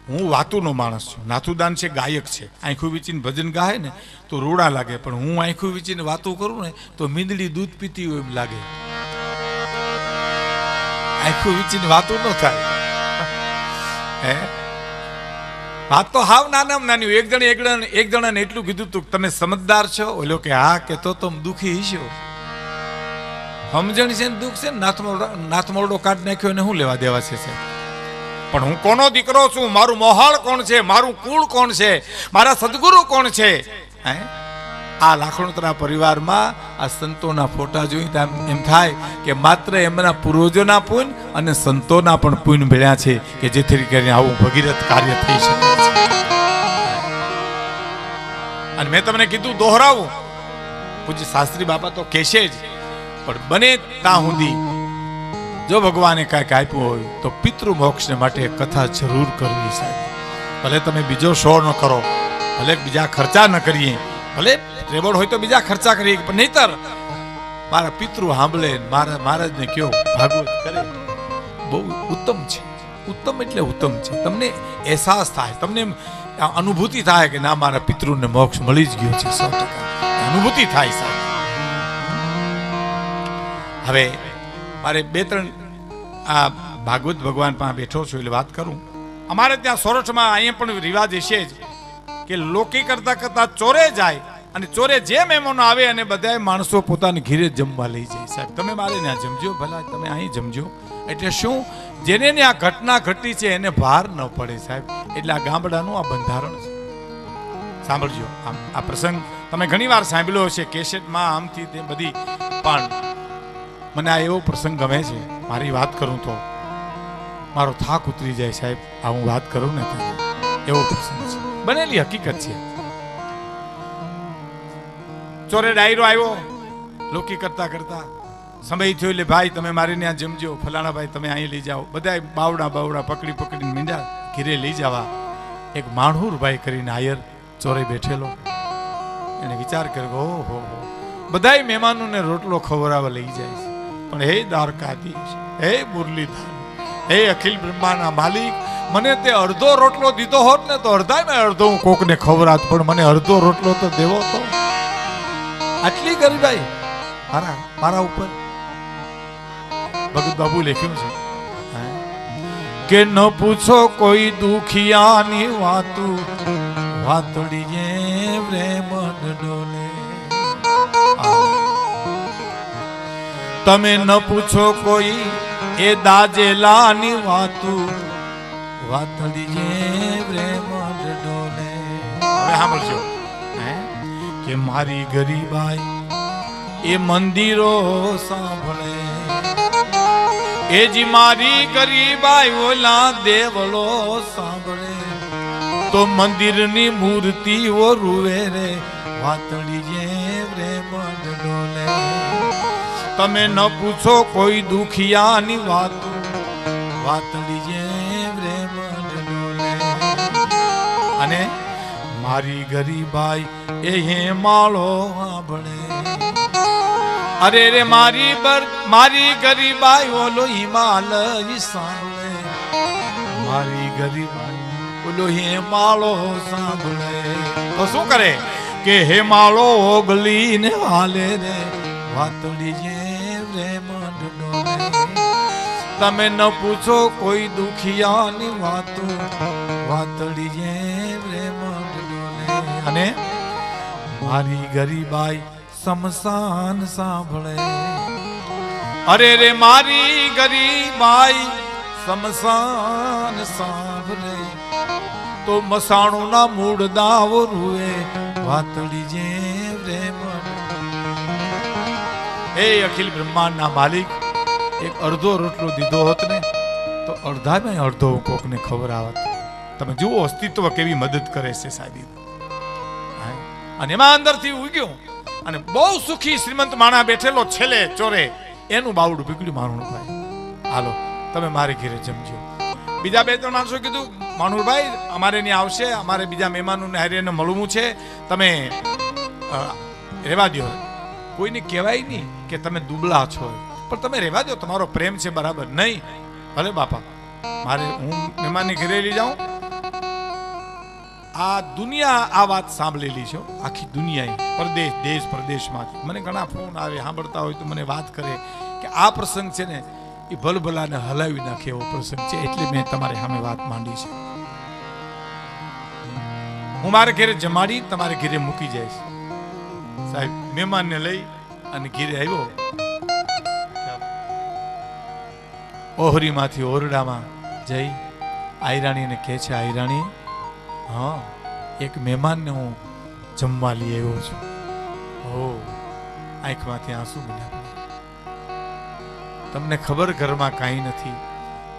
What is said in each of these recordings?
હું વાતુનો માણસ છું. નાથુદાન છે, ગાયક છે, આંખું વીચીને ભજન ગાય ને તો રૂડા લાગે, પણ હું આંખું વીચીને વાતો કરું ને તો મીંદડી દૂધ પીતી હોય એમ લાગે. આંખું વીચીને વાતો ન થાય. હે વાત તો હાવ નાનામાં નાની. એક જણાને એટલું કીધું તું, તમે સમજદાર છો? ઓલો કે હા, કે તો તમે દુખી હશો. સમજણ છે ને દુઃખ છે ને નાથમોરડો કાઢ નાખ્યો ને શું લેવા દેવા છે? પણ હું કોનો દીકરો છું? મારું મોહાળ કોણ છે? મારું કુળ કોણ છે? મારા સદગુરુ કોણ છે? હે આ લાખણોતરા પરિવારમાં આ સંતોના ફોટા જોઈ એમ થાય કે માત્ર એમના પૂર્વજોના પુણ્ય અને સંતોના પણ પુણ્ય ભેળ્યા છે કે જેથી કરીને આવું ભગીરથ કાર્ય થઈ શકે છે. અને મેં તમને કીધું દોહરાવું, પૂજ્ય શાસ્ત્રી બાપા તો કહેશે જ, પણ બને ત્યાં સુધી જો ભગવાને કાંઈક આપ્યું હોય તો પિતૃ મોક્ષને માટે કથા જરૂર કરવી સાહેબ. ભલે તમે બીજો શો ન કરો, ભલે બીજા ખર્ચા ન કરીએ, ભલે રેવડ હોય તો બીજા ખર્ચા કરીએ, પણ નહીતર મારા પિતૃ સાંભળે, મારા મહારાજને કયો ભાગવત કરે, બહુ ઉત્તમ છે. ઉત્તમ એટલે ઉત્તમ છે. તમને અહેસાસ થાય, તમને અનુભૂતિ થાય કે ના, મારા પિતૃને મોક્ષ મળી જ ગયો છે. 100% અનુભૂતિ થાય સાહેબ. હવે મારે 2-3 આ ભાગવત ભગવાન પાસે બેઠો છું એટલે વાત કરું. અમારે ત્યાં સોરઠમાં અહીંયા પણ રિવાજ હશે જ કે લોકી કરતા કરતા ચોરે જાય અને ચોરે જે મહેમાનો આવે અને બધા માણસો પોતાની ઘીરે જમવા લઈ જાય. સાહેબ તમે મારે ત્યાં જમજો, ભલા તમે અહીં જમજો. એટલે શું, જેને આ ઘટના ઘટી છે એને ભાર ન પડે સાહેબ. એટલે આ ગામડાનું આ બંધારણ છે. સાંભળજો આ પ્રસંગ તમે ઘણી વાર સાંભળ્યો હશે કેસેટમાં, આમથી તે બધી, પણ મને આ એવો પ્રસંગ ગમે છે. મારી વાત કરું તો મારો થાક ઉતરી જાય સાહેબ. આ હું વાત કરું ને એવો પ્રસંગ છે, બનેલી હકીકત છે. ચોરે ડાયરો આવ્યો, લોકી કરતા કરતા સમય થયો એટલે ભાઈ તમે મારી ત્યાં જમજો, ફલાણા ભાઈ તમે અહીં લઈ જાઓ. બધા બાવડા પકડીને મીંડા ઘીરે લઈ જવા. એક માણહુર ભાઈ કરીને આયર ચોરે બેઠેલો, એને વિચાર કર્યો, ઓહો બધાય મહેમાનોને રોટલો ખવડાવવા લઈ જાય છે, પણ હે દ્વારકાધીશ, હે મુરલીધર, હે અખિલ બ્રહ્માના માલિક, મને તે અડધો રોટલો દીધો હોત ને તો અડધો હું કોકને ખવડાવત, પણ મને અડધો રોટલો તો દેવો તો. આટલી ગરીબાઈ મારા ઉપર. ભગત બાબુ લખ્યું છે કે ન પૂછો કોઈ દુખિયાની વાતું, વાતડી જે પ્રેમ ડોલે. તમે ન પૂછો કોઈ એ દાજેલાની વાતું, વાતડી જે પ્રેમ ડોલે. હવે સાંભળજો કે મારી ગરીબાઈ એ મંદિરો સાંભળે, એ જી મારી ગરીબાઈ ઓલા દેવલો સાંભળે, તો મંદિરની મૂર્તિઓ રૂવે રે, વાતડી જે પ્રેમ ડોલે. તમે ન પૂછો કોઈ દુખિયાની વાતું, વાતડી જે પ્રેમ ડોલે. અને મારી ગરીબાઈ એ હેમાળો સાંભળે, અરે રે મારી ગરીબાઈ ઓલો હિમાલય સાંભળે, મારી ગરીબાઈ ઓલો હેમાળો સાંભળે. તો શું કરે કે હેમાળો ઓગલીને હાલે રે, વાતડી જે પ્રેમ ડોલે. તમે ન પૂછો કોઈ દુખિયાની વાતું, વાતડી જે પ્રેમ ડોલે. અને મારી ગરીબાઈ સમસાન સાંભળે, અરે રે મારી ગરીબાઈ સમસાન સાંભળે, તો મસાણું ના મૂળ દાવો રૂએ, વાતડી જે પ્રેમ. હે અખિલ બ્રહ્માંડના માલિક, એક અડધો રોટલો દીધો હોત ને તો અડધામાં અડધો કોકને ખવડાવત. તમે જુઓ અસ્તિત્વ કેવી મદદ કરે છે સાહેબ. અને એમાં અંદરથી ઉગ્યો અને બહુ સુખી શ્રીમંત માણા બેઠેલો છેલ્લે ચોરે, એનું બાવડું પીકડ્યું માણુભાઈ, હાલો તમે મારે ઘરે જમજો. બીજા 2-3 માણસો કીધું, માણુભાઈ અમારે ત્યાં આવશે, અમારે બીજા મહેમાનોને હારે મળવું છે, તમે રહેવા દો. કોઈને કહેવાય નહીં કે તમે દુબળા છો, પણ તમે રહેવા દો, તમારો પ્રેમ છે બરાબર. નહીં ભલે બાપા, મારે હું મહેમાનની ઘરે લઈ જાઉં, આ દુનિયા આ વાત સાંભળેલી છે, આખી દુનિયાએ, પરદેશ દેશ પ્રદેશમાંથી મને ઘણા ફોન આવે, સાંભળતા હોય તો મને વાત કરે કે આ પ્રસંગ છે ને એ ભલભલાને હલાવી નાખે એવો પ્રસંગ છે, એટલે મેં તમારી સામે વાત માંડી છે. હું મારા ઘરે જમાડી તમારે ઘરે મૂકી જઈશ. સાહેબ મહેમાનને લઈ અને ઘરે આવ્યો, ઓહરીમાંથી ઓરડામાં જઈ આયરાણીને કહે છે, આયરાણી હા એક મહેમાનને હું જમવા લઈ આવ્યો છું. ઓ આંખમાંથી આંસુ બન્યા. તમને ખબર ઘરમાં કાંઈ નથી,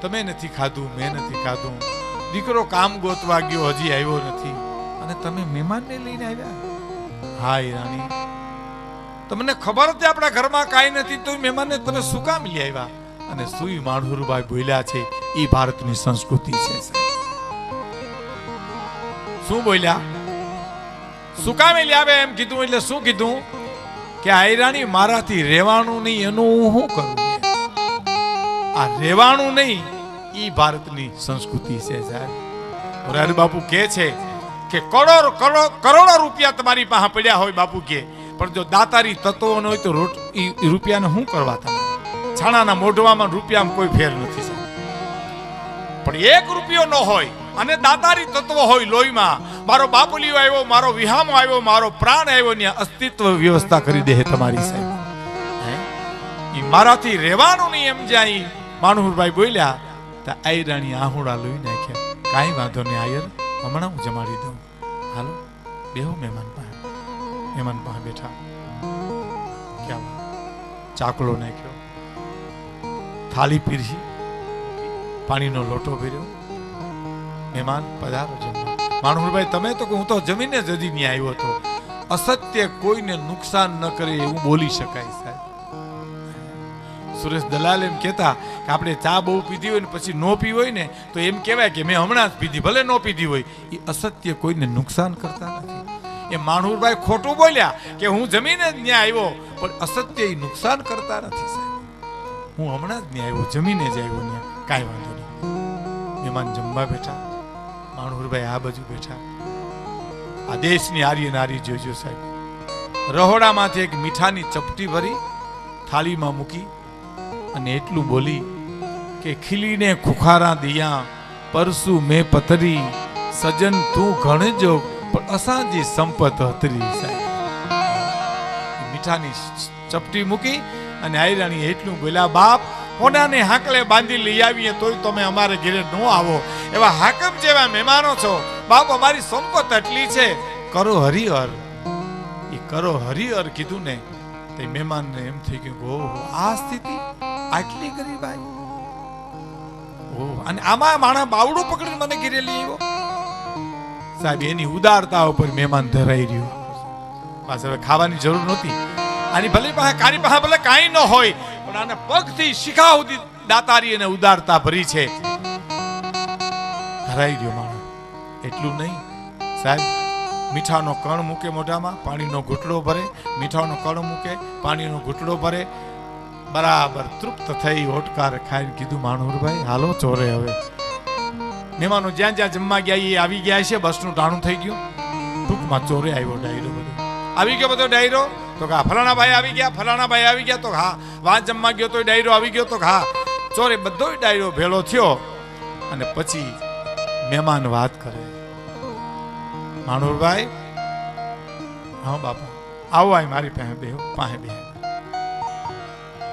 તમે નથી ખાધું, મેં નથી ખાધું, દીકરો કામ ગોતવા ગયો હજી આવ્યો નથી, અને તમે મહેમાનને લઈને આવ્યા. હા રાણી, તમને ખબર હતી આપણા ઘરમાં કાંઈ નથી તો મહેમાનને તમે શું કામ લઈ આવ્યા? અને સુઈ માણહુરભાઈ બોલ્યા છે, એ ભારતની સંસ્કૃતિ છે. શું બોલ્યા? શું કામ લઈ આવે એમ કીધું. એટલે શું કીધું કે આયરાણી મારાથી રહેવાનું નહીં, એનું હું શું કરું? આ રહેવાનું નહીં ઈ ભારતની સંસ્કૃતિ છે સાહેબ. મોરારી બાપુ કહે છે કે કરોડો રૂપિયા તમારી પાસે પડ્યા હોય બાપુ કે, પણ જો દાતારી તત્વો ન હોય તો ઈ રૂપિયાને શું કરવા? તમે છાણાના મોઢવામાં રૂપિયામાં કોઈ ફેર નથી સાહેબ. પણ એક રૂપિયો ન હોય અને દાતારી તત્વ હોય લોહીમાં, મારો બાપુલીઓ આવ્યો, મારો વિહામો આવ્યો, મારો પ્રાણ આવ્યો, ને અસ્તિત્વ વ્યવસ્થા કરી દે તમારી સાહેબ. ઈ મારાથી રહેવાનું નહીં એમ જાય માણહુરભાઈ બોલ્યા તો આયરાણી આહુડા લોહી નાખ્યા. કાંઈ વાંધો નહીં આયર, હમણાં હું જમાડી દઉં, હાલો બેહો મહેમાન પાસે. મહેમાન પાસે બેઠા, ક્યાં ચાકલો નાખ્યો, થાળી પીરસી, પાણીનો લોટો ભર્યો, મહેમાન પધારો જમવા. માણહુરભાઈ તમે તો હું તો જમીને જ હજી નહીં આવ્યો હતો. અસત્ય કોઈને નુકસાન ન કરે એવું બોલી શકાય સાહેબ. સુરેશ દલાલ એમ કહેતા કે આપણે ચા બહુ પીધી હોય ને પછી નો પી હોય ને તો એમ કહેવાય કે મેં હમણાં જ પીધી, ભલે નો પીધી હોય. એ અસત્ય કોઈને નુકસાન કરતા નથી. એ માણહુરભાઈ ખોટું બોલ્યા કે હું જમીને જ ત્યાં આવ્યો, પણ અસત્ય એ નુકસાન કરતા નથી સાહેબ. હું હમણાં જ ત્યાં આવ્યો, જમીને જ આવ્યો ત્યાં, કાંઈ વાંધો નહીં. મહેમાન જમવા બેઠા, માણહુરભાઈ આ બાજુ બેઠા. આ દેશની આર્ય નારી જોજો સાહેબ, રહોડામાંથી એક મીઠાની ચપટી ભરી થાળીમાં મૂકી અને એટલું બોલી કે ખીલીને ખુખારા દિયા પરસુ મેં પતરી, સજન તું ગણજો પણ અસાંજી સંપત હતરી સાહેબ. મીઠાની ચપટી મૂકી અને આયરાણી એટલું બોલ્યા, બાપ કોનાને હાકલે બાંધી લઈ આવીએ તોય તમે અમારે ઘરે ન આવો, એવા હાકમ જેવા મહેમાનો છો બાપ, અમારી સંપત એટલી છે, કરો હરિહર. એ કરો હરિહર કીધું ને તે મહેમાનને એમ થઈ ગયું, ઓહો આ સ્થિતિ, આટલી ગરીબાઈ, ઓહ, અને આમાં માણા બાવડું પકડીને મને ઘરે લઈ આવ્યો સાહેબ. એની ઉદારતા ઉપર મહેમાન ધરાઈ રહ્યો. બસ હવે ખાવાની જરૂર નહોતી આની, ભલે પાસે કારી પાસે ભલે કાંઈ ન હોય, પણ આને પગથી શિખા સુધી દાતારી અને ઉદારતા ભરી છે. ધરાઈ રહ્યો માણા. એટલું નહીં સાહેબ, મીઠાનો કણ મૂકે મોઢામાં, પાણીનો ઘૂંટડો ભરે, મીઠાનો કણ મૂકે, પાણીનો ઘૂંટડો ભરે, બરાબર તૃપ્ત થઈ ઓટકાર ખાઈને કીધું, માણહુરભાઈ હાલો ચોરે. હવે મહેમાનો જ્યાં જ્યાં જમવા ગયા એ આવી ગયા છે, બસનું ટાણું થઈ ગયું. ટૂંકમાં ચોરે આવ્યો ડાયરો, બધો આવી ગયો, બધો ડાયરો. તો હા ફલાણા ભાઈ આવી ગયા, ફલાણા ભાઈ આવી ગયા, તો હા વાં જમવા ગયો તો ડાયરો આવી ગયો, તો હા ચોરે બધો ડાયરો ભેળો થયો. અને પછી મહેમાન વાત કરે, માણહુરભાઈ હા બાપા આવો, આય મારી પાસે બેહો, પાસે બેહો.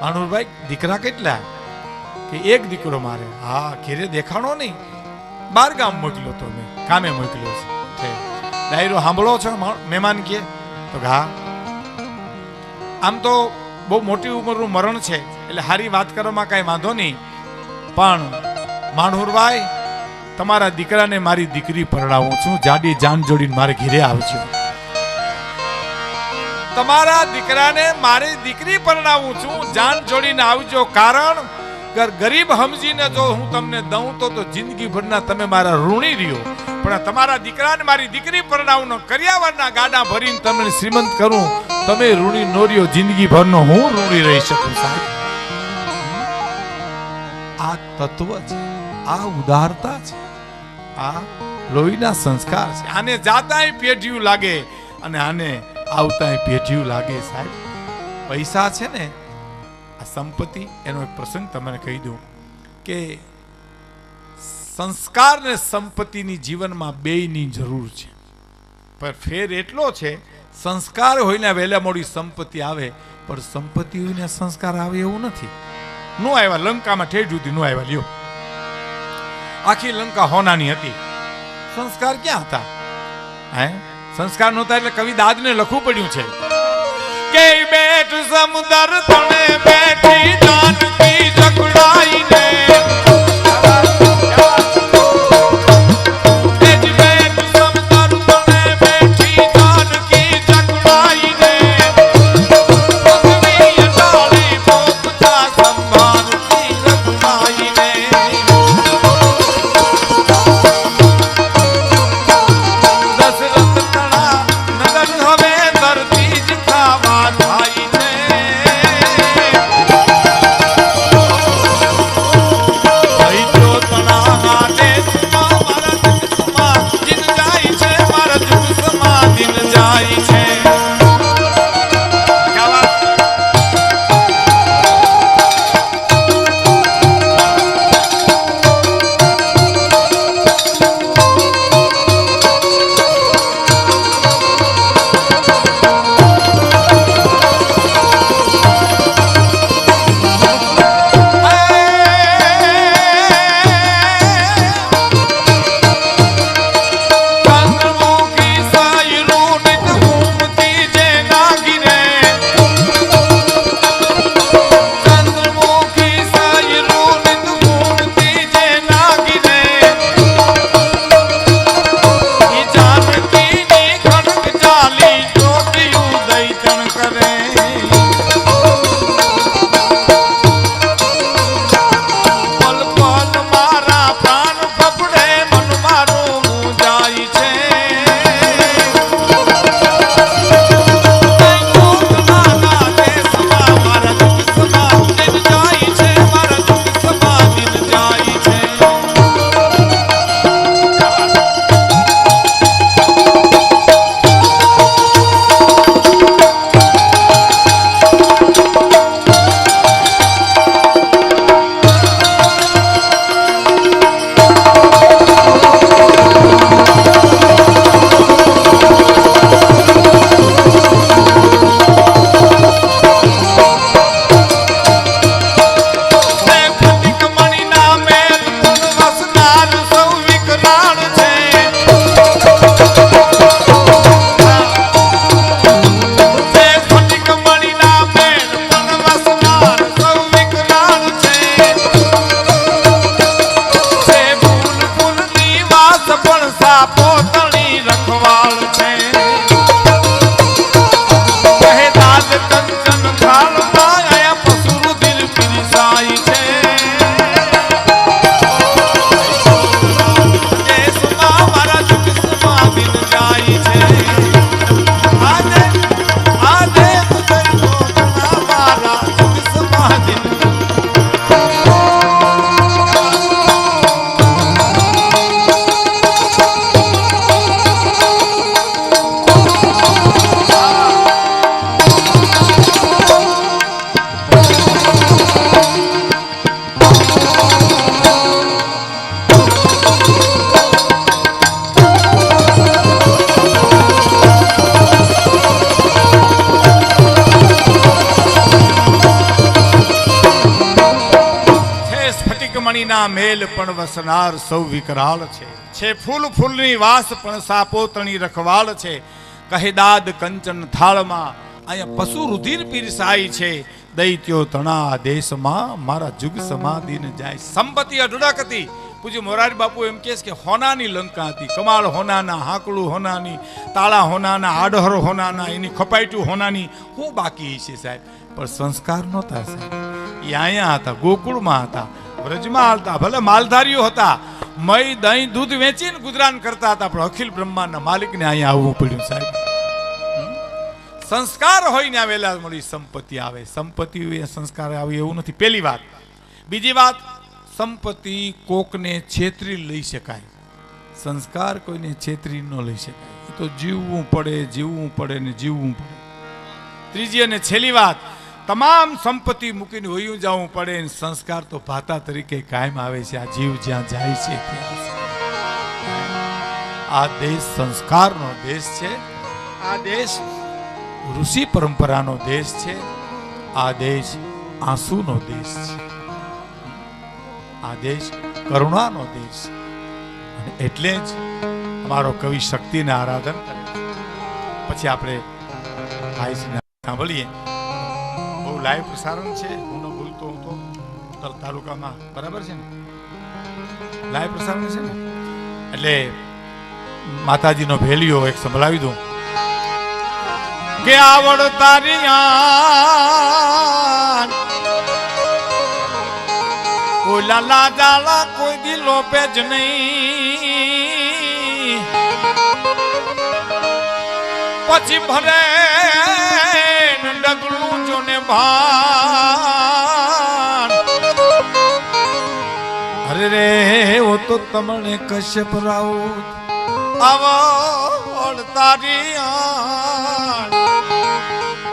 માણહુરભાઈ દીકરા કેટલા? કે એક દીકરો મારે. હા ઘેરે દેખાણો નહીં, બાર ગામ મોકલ્યો તો મેં, કામે મોકલ્યો છે. ડાયરો સાંભળો છો? મહેમાન કે તો હા. આમ તો બહુ મોટી ઉંમરનું મરણ છે એટલે સારી વાત કરવામાં કાંઈ વાંધો નહીં, પણ માણહુરભાઈ તમારા દીકરાને મારી દીકરી પરણાવું છું, જાડી જાન જોડીને મારે ઘેરે આવજો. તમારા દીકરાને મારી દીકરી પરણાવું છું, જાન જોડીને આવજો. કારણ ગરીબ સમજીને જો હું તમને દઉં તો જિંદગી ભરના તમે મારા ઋણી રહ્યો, પણ તમારા દીકરાને મારી દીકરી પરણાવું, કર્યાવરના ગાડા ભરીને તમને શ્રીમંત કરું, તમે ઋણી નો રહ્યો, જિંદગી ભરનો હું ઋણી રહી શકું સાહેબ. આ તત્વ છે, આ ઉદારતા છે, આ લોહીના સંસ્કાર છે. આને જાતાય પેઢિયું લાગે અને આને આવતાય પેઢિયું લાગે. સાહેબ પૈસા છે ને, આ સંપત્તિ, એનો એક પ્રસંગ તમને કહી દઉં કે સંસ્કાર ને સંપત્તિની જીવનમાં બેયની જરૂર છે, પણ ફેર એટલો છે, સંસ્કાર હોય ને વહેલા મોડી સંપત્તિ આવે, પણ સંપત્તિ હોય ને સંસ્કાર આવે એવું નથી. નો આવ્યા લંકામાં ઠેઠ સુધી નો આવ્યા. લ્યો, આખી લંકા હોનાની હતી, સંસ્કાર ક્યાં હતા? હે, સંસ્કાર નહોતા એટલે કવિ દાદને લખવું પડ્યું છે કે બેઠ સમુદર તણે બેઠી જાનકી જકડાઈને, મણીના મેલ પણ વસનાર સૌ વિકરાળ છે ફૂલ ફૂલની વાસ પણ સાપોતણી રખવાળ છે. કહે દાદ કંચન થાળમાં અહીંયા પશુ રુધિર પીરસાય છે. દૈત્યો તણા દેશમાં મારા જુગ સમાધિને જાય. સંપત્તિ અઢળક હતી. પૂજ્ય મોરારી બાપુ એમ કહે કે હોનાની લંકા હતી. કમાળ હોનાના, હાકડું હોનાની, તાળા હોનાના, આડહર હોનાના, એની ખપાઈટું હોનાની. હું બાકી છે સાહેબ, પણ સંસ્કાર નહોતા સાહેબ. એ અહીંયા હતા, ગોકુળમાં હતા, વ્રજમાં હતા, ભલે માલધારીઓ હતા, મય દહીં દૂધ વેચીને ગુજરાન કરતા હતા, પણ અખિલ બ્રહ્માંડના માલિકને અહીંયા આવવું પડ્યું સાહેબ. સંસ્કાર હોય ને આવેલા મળી સંપત્તિ આવે. સંપત્તિ હોય સંસ્કાર આવે એવું નથી. પહેલી વાત. બીજી વાત, સંપત્તિ કોકને છેતરી લઈ શકાય. સંસ્કાર કોઈને છેતરી ન લઈ શકાય. એ તો જીવવું પડે ને જીવવું પડે. ત્રીજી અને છેલ્લી વાત, તમામ સંપત્તિ મૂકીને હોયું જવું પડે. સંસ્કાર તો ભાતા તરીકે કાયમ આવે છે. આ જીવ જ્યાં જાય છે ત્યાં. આ દેશ સંસ્કારનો દેશ છે. આ દેશ ઋષિ પરંપરાનો દેશ છે. આ દેશ આંસુનો દેશ છે. આ દેશ કરુણાનો દેશ છે. અને એટલે જ અમારો કવિ શક્તિને આરાધન કરે. પછી આપણે ભાઈશ્રીને સાંભળીએ. બહુ લાઈવ પ્રસારણ છે. હું ન ભૂલતો હું તો તાલુકામાં બરાબર છે ને, લાઈવ પ્રસારણ છે ને, એટલે માતાજીનો ભેલિયો એક સંભળાવી દઉં કે આવડ તારી ઓલા લાજાલા કોઈ દી લોપે જ નહીં. પછી ભરે ડગલું જોને ભાન. અરે રે ઓ તો તમને કશ્યપ રાઉત આવડ તારી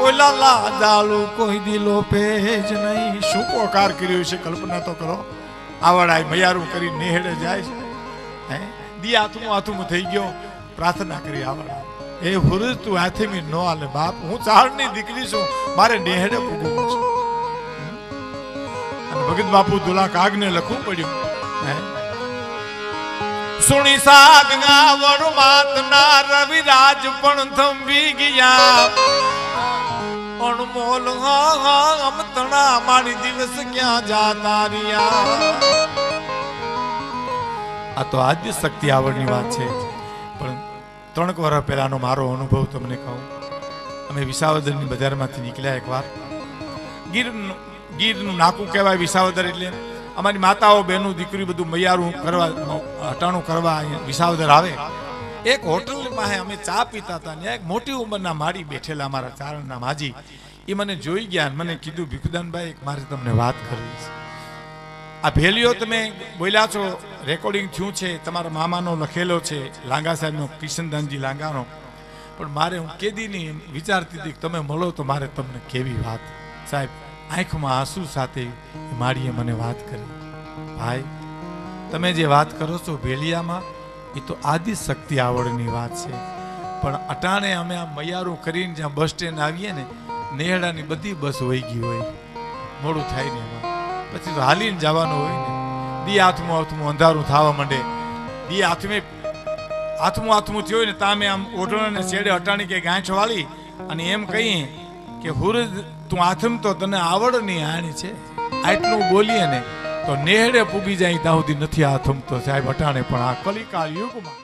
ઓલા લાજાલું કોઈ દી લોપે જ નહીં. શું પોકાર કર્યો છે, કલ્પના તો કરો. આવડાય મયારું કરી નેહડે જાય છે. હે દી આથમું થઈ ગયો. પ્રાર્થના કરી આવડા એ હુરજ તું હાથેમી નો આલે બાપ, હું ચારણની દીકરી છું, મારે નેહડે પૂગવું છે. અને ભગત બાપુ દુલા કાગને લખવું પડ્યું. હે સુણી સાગ ગાવડ માતના રવિરાજ પણ થંભી ગયા. અણમોલ અમતણા મારી દિવસ ક્યાં જાતા રહ્યા. આ તો આદ્ય શક્તિ આવડની વાત છે. પણ 3 વર્ષ પહેલાનો મારો અનુભવ તમને કહું. અમે વિસાવદરની બજારમાંથી નીકળ્યા એકવાર. ગીરનું નાકું કહેવાય વિસાવદર. એટલે અમારી માતાઓ બહેનો દીકરી બધું મૈયારું કરવા હટાણું કરવા વિસાવદર આવે. એક હોટલની પાસે અમે ચા પીતા હતા. ત્યાં એક મોટી ઉંમરના માળી બેઠેલા અમારા ચારણના માજી, એ મને જોઈ ગયા. મને કીધું ભીખુદાનભાઈ મારે તમને વાત કરવી છે. આ ભેલિયો તમે બોલ્યા છો, રેકોર્ડિંગ થયું છે, તમારા મામાનો લખેલો છે, લાંગા સાહેબનો, કિશનદાનજી લાંગાનો. પણ મારે હું કેદીની વિચારતી હતી કે તમે મળો તો મારે તમને કેવી વાત. સાહેબ આંખમાં આંસુ સાથે માળીએ મને વાત કરી. ભાઈ તમે જે વાત કરો છો ભેલિયામાં, એ તો આદિ શક્તિ આવડની વાત છે. પણ અટાણે અમે આ મૈયારું કરીને જ્યાં બસ સ્ટેન્ડ આવીએ ને, નેહડાની બધી બસ વહી ગઈ હોય, મોડું થાય ને એમાં. પછી તો હાલીને જવાનું હોય ને. દી હાથમાં અંધારું થવા માંડે. દી હાથમાં થયું હોય ને, તામે આમ ઓઢણાને છેડે અટાણી કે ગાંઠ વાળી અને એમ કહીએ કે હુરજ તું આથમ તો તને આવડની આણી છે. આટલું બોલીએ ને તો નેહડે પૂગી જાય ત્યાં સુધી નથી આથમતો સાહેબ અટાણે. પણ આ કલિકાળ યુગમાં